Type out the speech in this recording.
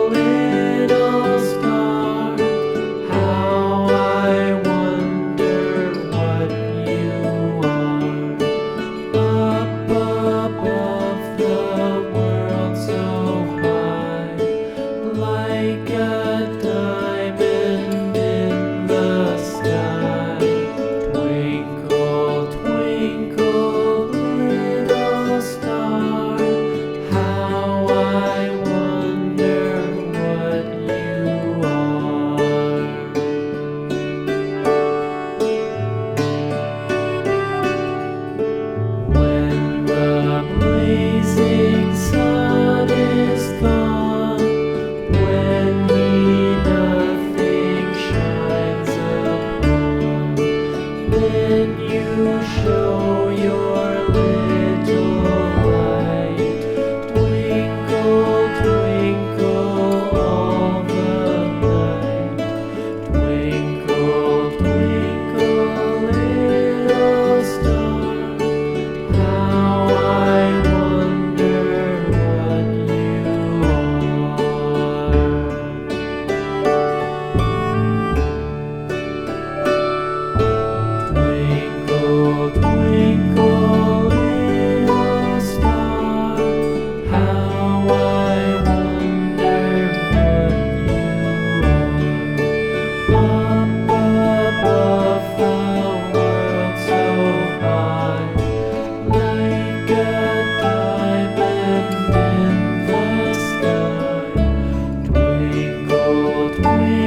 little star, how I wonder what you are. Up above the world so high, like a diamond in the sky. Twinkle, twinkle, little star, how I wonder what you are. When the blazing sun is gone, when he nothing shines upon, then you show your little light. Twinkle, twinkle all the night. Twinkle, twinkle, little star, how I wonder what you are. Twinkle, twinkle, little star, how I wonder what you are. Up above the world so high, like a diamond in the sky. Twinkle, twinkle.